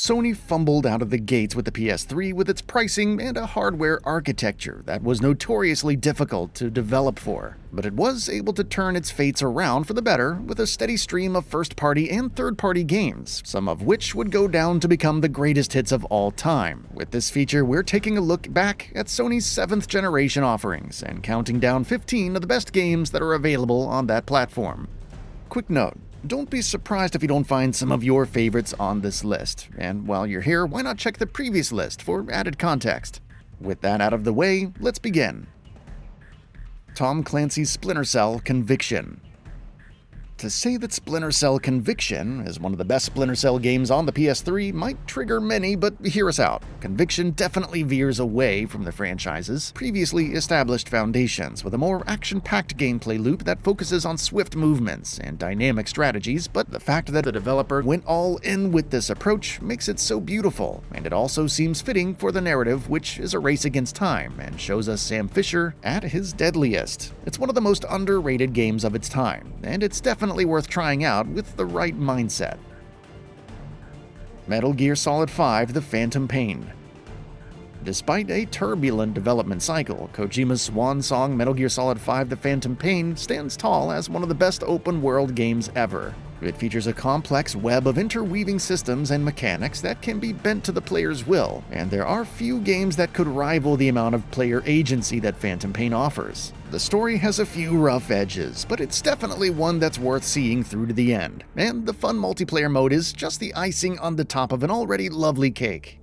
Sony fumbled out of the gates with the PS3 with its pricing and a hardware architecture that was notoriously difficult to develop for, but it was able to turn its fates around for the better with a steady stream of first-party and third-party games, some of which would go down to become the greatest hits of all time. With this feature, we're taking a look back at Sony's 7th generation offerings and counting down 15 of the best games that are available on that platform. Quick note. Don't be surprised if you don't find some of your favorites on this list, and while you're here, why not check the previous list for added context? With that out of the way, let's begin. Tom Clancy's Splinter Cell Conviction. To say that Splinter Cell Conviction is one of the best Splinter Cell games on the PS3 might trigger many, but hear us out. Conviction definitely veers away from the franchise's previously established foundations with a more action-packed gameplay loop that focuses on swift movements and dynamic strategies, but the fact that the developer went all in with this approach makes it so beautiful, and it also seems fitting for the narrative, which is a race against time and shows us Sam Fisher at his deadliest. It's one of the most underrated games of its time, and it's definitely worth trying out with the right mindset. Metal Gear Solid 5: The Phantom Pain. Despite a turbulent development cycle, Kojima's swan song Metal Gear Solid 5: The Phantom Pain stands tall as one of the best open-world games ever. It features a complex web of interweaving systems and mechanics that can be bent to the player's will, and there are few games that could rival the amount of player agency that Phantom Pain offers. The story has a few rough edges, but it's definitely one that's worth seeing through to the end, and the fun multiplayer mode is just the icing on the top of an already lovely cake.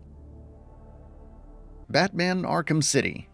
Batman Arkham City.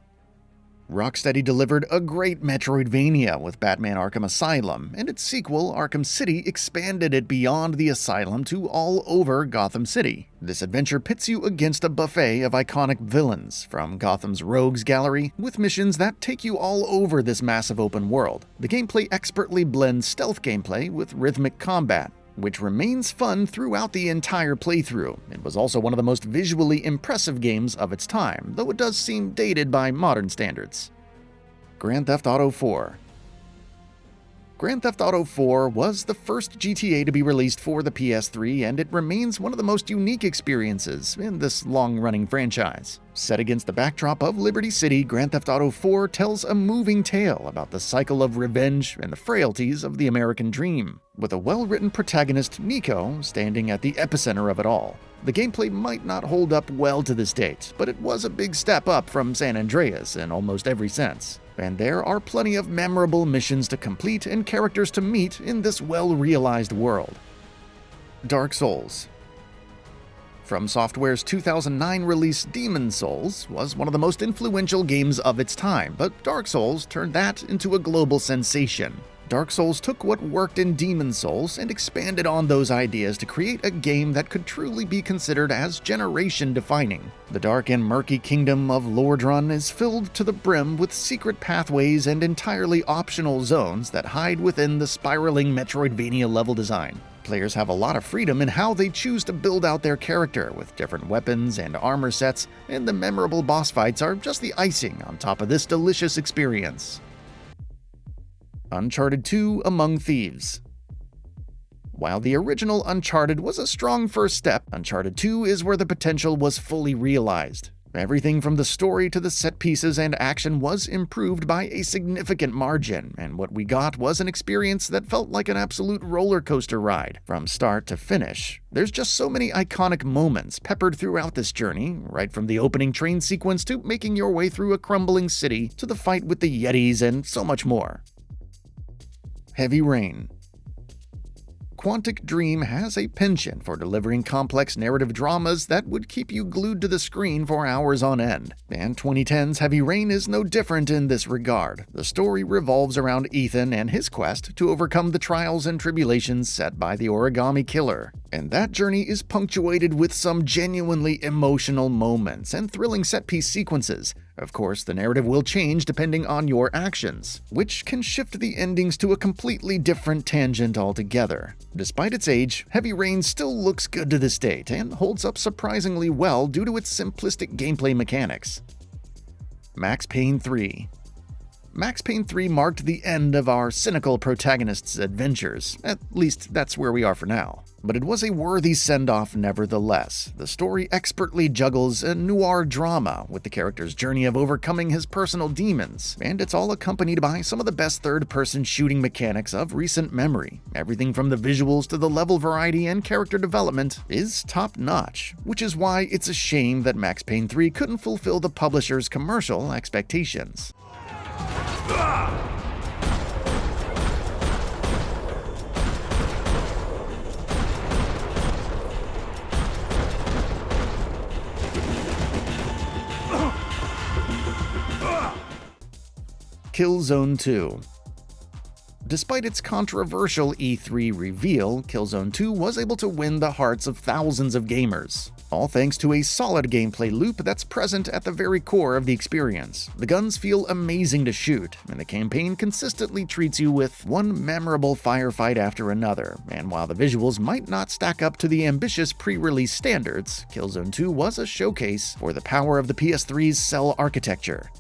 Rocksteady delivered a great Metroidvania with Batman Arkham Asylum, and its sequel, Arkham City, expanded it beyond the asylum to all over Gotham City. This adventure pits you against a buffet of iconic villains from Gotham's rogues gallery, with missions that take you all over this massive open world. The gameplay expertly blends stealth gameplay with rhythmic combat, which remains fun throughout the entire playthrough. It was also one of the most visually impressive games of its time, though it does seem dated by modern standards. Grand Theft Auto 4. Grand Theft Auto 4 was the first GTA to be released for the PS3, and it remains one of the most unique experiences in this long-running franchise. Set against the backdrop of Liberty City, Grand Theft Auto 4 tells a moving tale about the cycle of revenge and the frailties of the American dream, with a well-written protagonist, Nico, standing at the epicenter of it all. The gameplay might not hold up well to this date, but it was a big step up from San Andreas in almost every sense. And there are plenty of memorable missions to complete and characters to meet in this well-realized world. Dark Souls. From Software's 2009 release, Demon's Souls was one of the most influential games of its time, but Dark Souls turned that into a global sensation. Dark Souls took what worked in Demon's Souls and expanded on those ideas to create a game that could truly be considered as generation-defining. The dark and murky kingdom of Lordran is filled to the brim with secret pathways and entirely optional zones that hide within the spiraling Metroidvania level design. Players have a lot of freedom in how they choose to build out their character with different weapons and armor sets, and the memorable boss fights are just the icing on top of this delicious experience. Uncharted 2: Among Thieves. While the original Uncharted was a strong first step, Uncharted 2 is where the potential was fully realized. Everything from the story to the set pieces and action was improved by a significant margin, and what we got was an experience that felt like an absolute roller coaster ride from start to finish. There's just so many iconic moments peppered throughout this journey, right from the opening train sequence to making your way through a crumbling city to the fight with the Yetis and so much more. Heavy Rain. Quantic Dream has a penchant for delivering complex narrative dramas that would keep you glued to the screen for hours on end, and 2010's Heavy Rain is no different in this regard. The story revolves around Ethan and his quest to overcome the trials and tribulations set by the Origami Killer, and that journey is punctuated with some genuinely emotional moments and thrilling set-piece sequences. Of course, the narrative will change depending on your actions, which can shift the endings to a completely different tangent altogether. Despite its age, Heavy Rain still looks good to this date and holds up surprisingly well due to its simplistic gameplay mechanics. Max Payne 3. Max Payne 3 marked the end of our cynical protagonist's adventures. At least that's where we are for now. But it was a worthy send-off nevertheless. The story expertly juggles a noir drama with the character's journey of overcoming his personal demons, and it's all accompanied by some of the best third-person shooting mechanics of recent memory. Everything from the visuals to the level variety and character development is top-notch, which is why it's a shame that Max Payne 3 couldn't fulfill the publisher's commercial expectations. Killzone 2. Despite its controversial E3 reveal, Killzone 2 was able to win the hearts of thousands of gamers, all thanks to a solid gameplay loop that's present at the very core of the experience. The guns feel amazing to shoot, and the campaign consistently treats you with one memorable firefight after another, and while the visuals might not stack up to the ambitious pre-release standards, Killzone 2 was a showcase for the power of the PS3's cell architecture.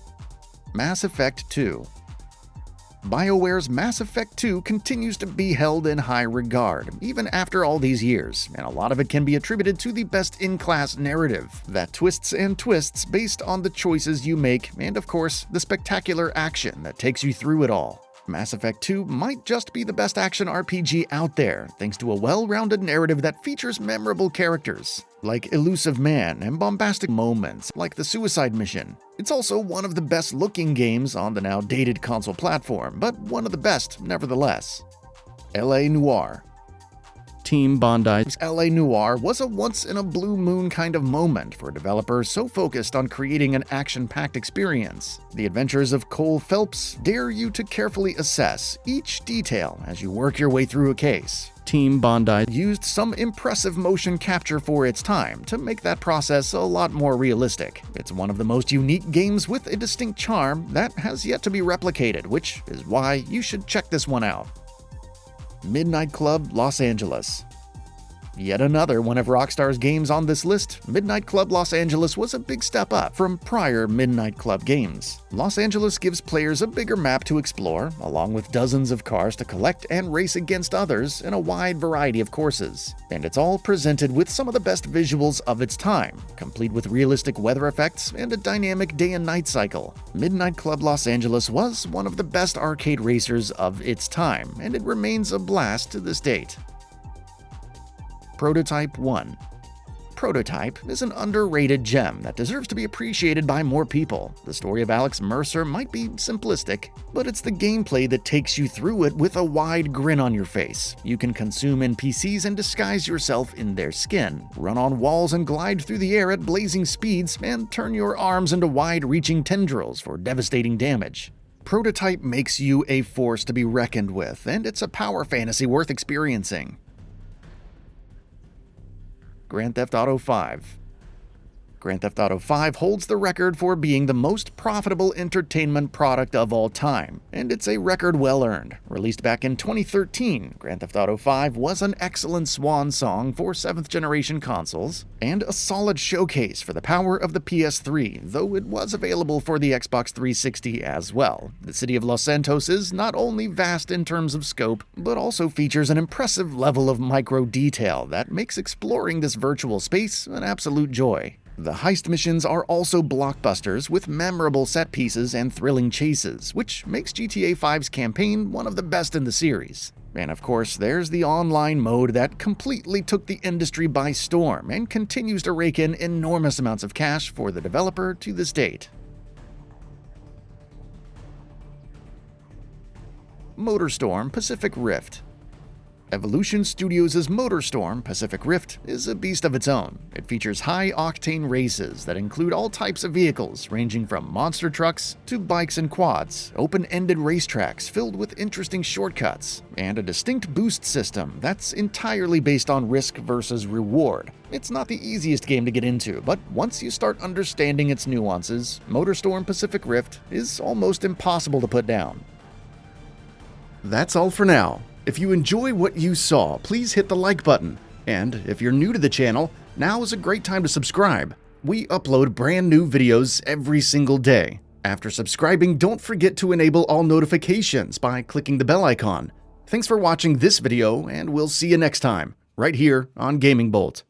Mass Effect 2. BioWare's Mass Effect 2 continues to be held in high regard, even after all these years, and a lot of it can be attributed to the best-in-class narrative that twists and twists based on the choices you make, and of course, the spectacular action that takes you through it all. Mass Effect 2 might just be the best action RPG out there, thanks to a well-rounded narrative that features memorable characters, like Elusive Man, and bombastic moments, like the Suicide Mission. It's also one of the best-looking games on the now dated console platform, but one of the best nevertheless. L.A. Noire. Team Bondi's L.A. Noire was a once-in-a-blue-moon kind of moment for developers so focused on creating an action-packed experience. The adventures of Cole Phelps dare you to carefully assess each detail as you work your way through a case. Team Bondi used some impressive motion capture for its time to make that process a lot more realistic. It's one of the most unique games with a distinct charm that has yet to be replicated, which is why you should check this one out. Midnight Club Los Angeles. Yet another one of Rockstar's games on this list, Midnight Club Los Angeles was a big step up from prior Midnight Club games. Los Angeles gives players a bigger map to explore, along with dozens of cars to collect and race against others in a wide variety of courses. And it's all presented with some of the best visuals of its time, complete with realistic weather effects and a dynamic day and night cycle. Midnight Club Los Angeles was one of the best arcade racers of its time, and it remains a blast to this date. Prototype 1. Prototype is an underrated gem that deserves to be appreciated by more people. The story of Alex Mercer might be simplistic, but it's the gameplay that takes you through it with a wide grin on your face. You can consume NPCs and disguise yourself in their skin, run on walls and glide through the air at blazing speeds, and turn your arms into wide-reaching tendrils for devastating damage. Prototype makes you a force to be reckoned with, and it's a power fantasy worth experiencing. Grand Theft Auto 5. Grand Theft Auto 5 holds the record for being the most profitable entertainment product of all time, and it's a record well-earned. Released back in 2013, Grand Theft Auto 5 was an excellent swan song for 7th-generation consoles, and a solid showcase for the power of the PS3, though it was available for the Xbox 360 as well. The city of Los Santos is not only vast in terms of scope, but also features an impressive level of micro-detail that makes exploring this virtual space an absolute joy. The heist missions are also blockbusters with memorable set pieces and thrilling chases, which makes GTA 5's campaign one of the best in the series. And of course, there's the online mode that completely took the industry by storm and continues to rake in enormous amounts of cash for the developer to this date. MotorStorm Pacific Rift. Evolution Studios' MotorStorm Pacific Rift is a beast of its own. It features high-octane races that include all types of vehicles, ranging from monster trucks to bikes and quads, open-ended racetracks filled with interesting shortcuts, and a distinct boost system that's entirely based on risk versus reward. It's not the easiest game to get into, but once you start understanding its nuances, MotorStorm Pacific Rift is almost impossible to put down. That's all for now. If you enjoy what you saw, please hit the like button. And if you're new to the channel, now is a great time to subscribe. We upload brand new videos every single day. After subscribing, don't forget to enable all notifications by clicking the bell icon. Thanks for watching this video, and we'll see you next time, right here on Gaming Bolt.